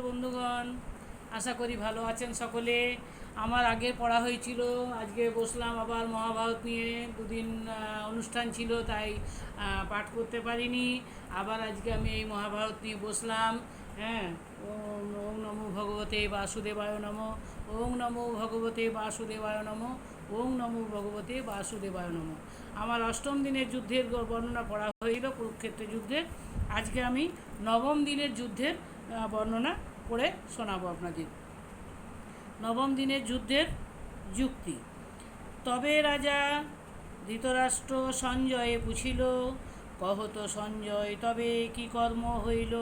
বন্ধুগণ, আশা করি ভালো আছেন সকলে। আমার আগে পড়া হয়েছিল, আজকে বসলাম আবার মহাভারত নিয়ে। দুদিন অনুষ্ঠান ছিল, তাই পাঠ করতে পারিনি। আবার আজকে আমি এই মহাভারত নিয়ে বসলাম। হ্যাঁ, ওম ওম নমো ভগবতে বাসুদেবায় নমঃ। ওম নমো ভগবতে বাসুদেবায় নমঃ। ওম নমো ভগবতে বাসুদেবায় নমঃ। আমার অষ্টম দিনের যুদ্ধের বর্ণনা পড়া হইল, কুরুক্ষেত্রের যুদ্ধের। আজকে আমি নবম দিনের যুদ্ধের বর্ণনা পড়ে শোনাবো আপনাদের। নবম দিনের যুদ্ধের যুক্তি। তবে রাজা ধৃতরাষ্ট্র সঞ্জয়ে পুছিল, কহত সঞ্জয় তবে কি কর্ম হইল।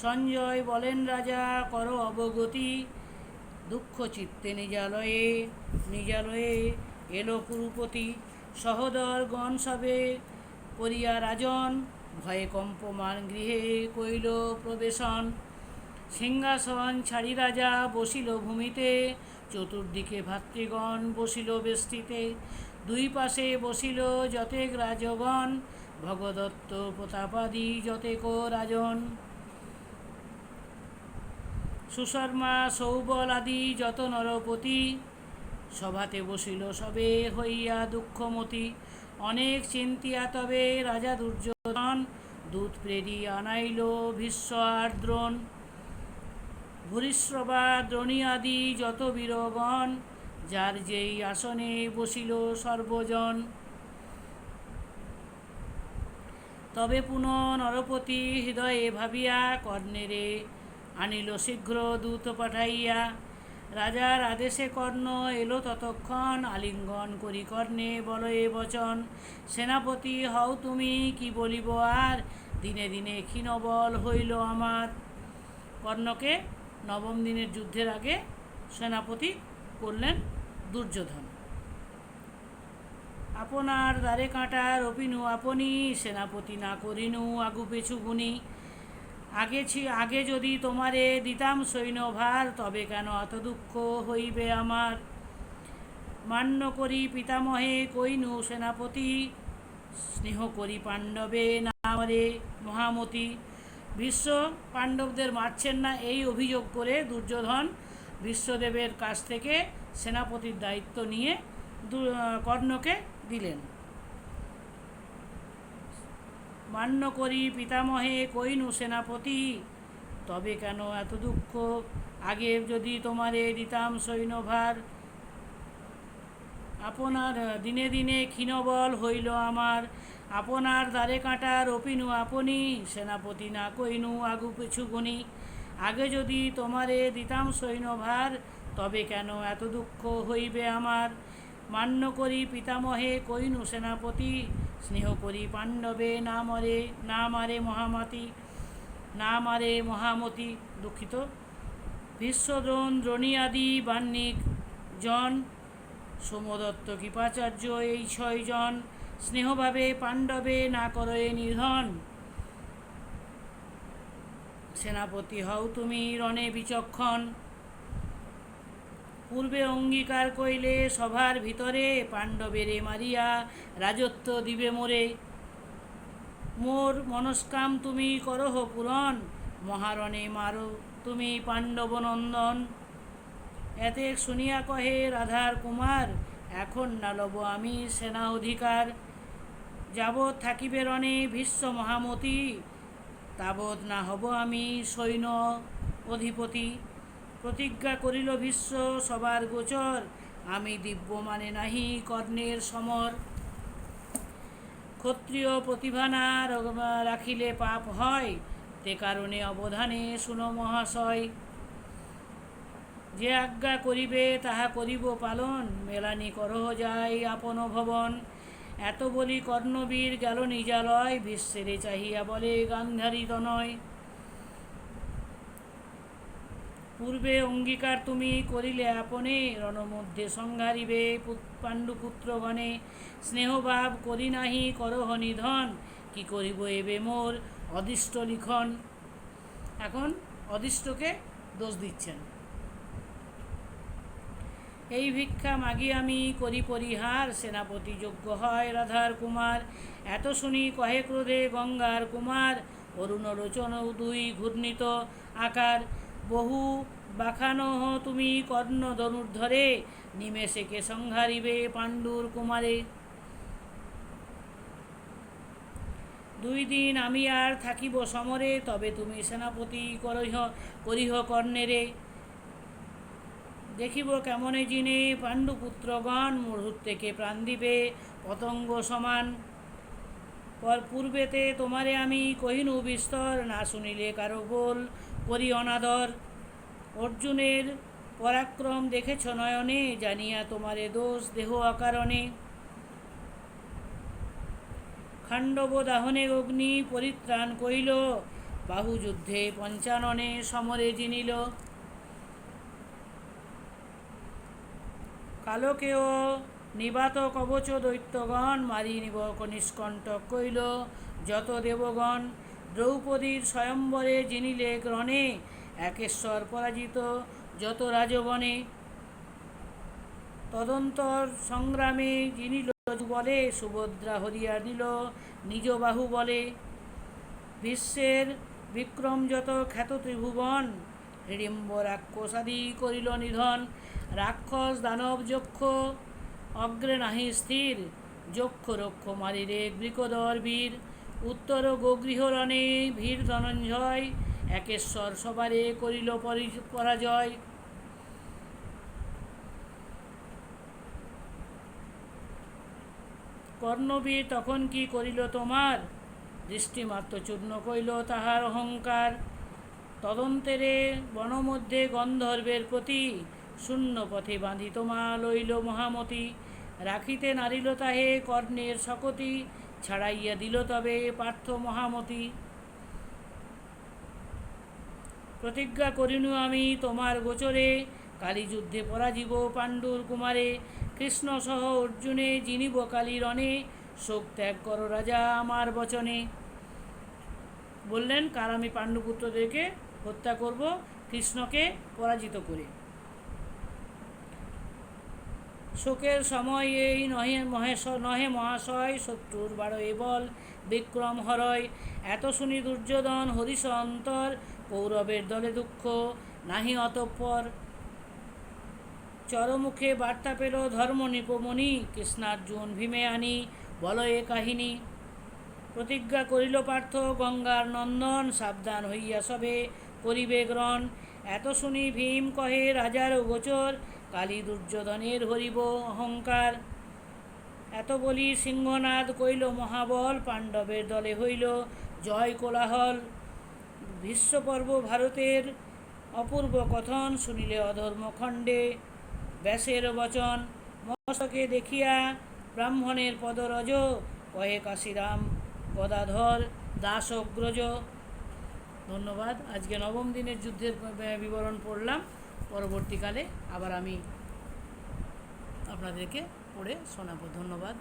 সঞ্জয় বলেন, রাজা কর অবগতি, দুঃখ চিত্তে নিজালয়ে এলো কুরুপতি। সহদর গণ সবে করিয়া রাজন, ভয়ে কম্পমান গৃহে কইল প্রবেশন। সিংহাসন ছাড়ি রাজা বসিল ভূমিতে, চতুর্দিকে ভাতৃগণ বসিল বেষ্টিতে। দুই পাশে বসিল যতেক রাজগণ, ভগদত্ত প্রতাপাদি যতেক রাজন। সুশর্মা সৌবল আদি যত নরপতি, সভাতে বসিল সবে হইয়া দুঃখমতি। অনেক চিন্তিয়া তবে রাজা দুর্যোধন, দূত প্রেরি আনাইল ভীষ্ম আর দ্রোণ। ভূরিশ্রবা দ্রোণী আদি যত বীরগণ, যার যেই আসনে বসিল সর্বজন। তবে পুনঃ নরপতি হৃদয়ে ভাবিয়া, কর্ণেরে আনিল শীঘ্র দূত পাঠাইয়া। রাজার আদেশে কর্ণ এলো ততক্ষণ, আলিঙ্গন করি কর্ণে বলয়ে বচন। সেনাপতি হও তুমি, কি বলিব আর, দিনে দিনে ক্ষীণবল হইল আমার। কর্ণকে নবম দিনের যুদ্ধের আগে সেনাপতি করলেন দুর্যোধন। আপনার দ্বারে কাঁটা রপিনু আপনি, সেনাপতি না করিনু আগু পেছু গুনি। আগে যদি তোমারে দিতাম সৈন্যভার, তবে কেন এত দুঃখ হইবে আমার। মান্য করি পিতামহে কইনু সেনাপতি, স্নেহ করি পাণ্ডবে নামরে মহামতি। ভীষ্ম পাণ্ডবদের মারছেন না, এই অভিযোগ করে দুর্যোধন ভীষ্মদেবের কাছ থেকে সেনাপতির দায়িত্ব নিয়ে কর্ণকে দিলেন। মান্য করি পিতামহে কইনু সেনাপতি, তবে কেন এত দুঃখ, আগে যদি তোমারে দিতাম সৈন্যভার। আপনার দিনে দিনে ক্ষীণবল হইল আমার, আপনার দ্বারে কাঁটা রপিনু আপনি, সেনাপতি না কইনু আগু পিছু গুনি। আগে যদি তোমারে দিতাম সৈন্যভার, তবে কেন এত দুঃখ হইবে আমার। মান্য করি পিতামহে কইনু সেনাপতি, স্নেহ করি পাণ্ডবে না মারে মহামতি। দুঃখিত। ভীষ্মদ্রোণ দ্রোণী আদি বান্নিক জন, সোমদত্ত কৃপাচার্য এই 6 জন, স্নেহভাবে পাণ্ডবে না করে নিধন। সেনাপতি হও তুমি রণে বিচক্ষণ, পূর্বে অঙ্গীকার কইলে সভার ভিতরে, পাণ্ডবেরে মারিয়া রাজত্ব দিবে মোরে। মোর মনস্কাম তুমি করহ পূরণ, মহারণে মারো তুমি পাণ্ডব নন্দন। এতে শুনিয়া কহে রাধার কুমার, এখন না লব আমি সেনা অধিকার। যাবৎ থাকিবে রণে ভীষ্ম মহামতি, তাবৎ না হব আমি সৈন্য অধিপতি। প্রতিজ্ঞা করিল ভীষ্ম সবার গোচর, আমি দিব্য মানে নাহি কর্ণের সমর। ক্ষত্রিয় প্রতিভা না রাখিলে পাপ হয়, তে কারণে অবধানে শুনো মহাশয়। যে আজ্ঞা করিবে তাহা করিব পালন, মেলানি করহ যায় আপন ভবন। এত বলি কর্ণবীর গেল নিজালয়, ভীষ্মেরে চাহিয়া বলে গান্ধারী তনয়। পূর্বে অঙ্গীকার তুমি করিলে আপনে, রণমধ্যে সংহারিবে পাণ্ডুপুত্রগণে। স্নেহভাব করি নাহি করহ নিধন, কি করিব এবে মোর অদিষ্ট লিখন। এখন অদিষ্টকে দোষ দিচ্ছেন। এই ভিক্ষা মাগি আমি করি পরিহার, সেনাপতি যোগ্য হয় রাধার কুমার। এত শুনি কহে ক্রোধে গঙ্গার কুমার, অরুণ লোচন দুই ঘূর্ণিত আকার। বহু বাখানো তুমি কর্ণ ধনুর্ধরে, নিমেষেকে সংহারিবে পাণ্ডুর কুমারে। 2 দিন আমি আর থাকিব সমরে, তবে তুমি সেনাপতি করিহ কর্ণেরে। দেখিব কেমনে জিনে পাণ্ডুপুত্রগণ, মুহূর্তেকে প্রাণ দিবে পতঙ্গ সমান। পূর্বেতে তোমারে আমি কহিনু বিস্তর, না শুনিলে কারো বল করি অনাদর। অর্জুনের পরাক্রম দেখেছ নয়নে, জানিয়া তোমারে দোষ দেহ অকারণে। খাণ্ডব দাহনে অগ্নি পরিত্রাণ কইল, বাহুযুদ্ধে পঞ্চাননে সমরে জিনিল। কালকেও নিবাত কবচ দৈত্যগণ, মারি নিব নিষ্কণ্টক কইল যত দেবগণ। দ্রৌপদীর স্বয়ম্বরে জিনিলে রণে, একেশ্বর পরাজিত যত রাজগণে। তদন্তর সংগ্রামে জিনিল বলে, সুভদ্রা হরিয়া নিল নিজ বাহু বলে। বিশ্বের বিক্রম যত খ্যাত ত্রিভুবন, হিড়িম্ব রাক্ষসাদি করিল নিধন। রাক্ষস দানব যক্ষ অগ্রে নাহি স্থির, যক্ষ রক্ষ মারিরে বৃকদর বীর। উত্তর গোগৃহরণে ভীর ধনঞ্জয়, একেশ্বর সবারে করিল পরাজয়। কর্ণবীর তখন কি করিল তোমার, দৃষ্টিমাত্র চূর্ণ কইল তাহার অহংকার। তদন্তেরে বনমধ্যে গন্ধর্বের প্রতি, শূন্য পথে বাঁধি তোমা লইল মহামতি। রাখিতে নারিল তাহে কর্ণের শকতি, ছাড়াইয়া দিল তবে পার্থ মহামতি। প্রতিজ্ঞা করিনু আমি তোমার গোচরে, কালীযুদ্ধে পরাজিব পাণ্ডুর কুমারে। কৃষ্ণ সহ অর্জুনে জিনিব কালী রণে, শোক ত্যাগ কর রাজা আমার বচনে। বললেন কার আমি পাণ্ডুপুত্রদেরকে হত্যা করব, কৃষ্ণকে পরাজিত করে। শোকের সময় এই নহে মহাশয়, শত্রুর বাড়য়ে বল বিক্রম হরয়। এত শুনি দুর্যোধন হরিষ অন্তর, কৌরবের দলে দুঃখ নাহি অতঃপর। চরমুখে বার্তা পেল ধর্ম নিপমণি, কৃষ্ণার্জুন ভীমে আনি বল এ কাহিনী। প্রতিজ্ঞা করিল পার্থ গঙ্গার নন্দন, সাবধান হইয়া সবে করিবে গ্রহণ। এত শুনি ভীম কহে রাজার গোচর, কালী দুর্যোধনের হরিব অহংকার। এত বলি সিংহনাদ কইল মহাবল, পাণ্ডবের দলে হইল জয় কোলাহল। ভীষ্মপর্ব ভারতের অপূর্ব কথন, শুনিলে অধর্মখণ্ডে ব্যাসের বচন। মস্তকে দেখিয়া ব্রাহ্মণের পদরজ, কহে কাশীরাম গদাধর দাস অগ্রজ। ধন্যবাদ। আজকে 9ম দিনের যুদ্ধের বিবরণ পড়লাম। পরবর্তীকালে আবার আমি আপনাদেরকে পড়ে শোনাবো। ধন্যবাদ।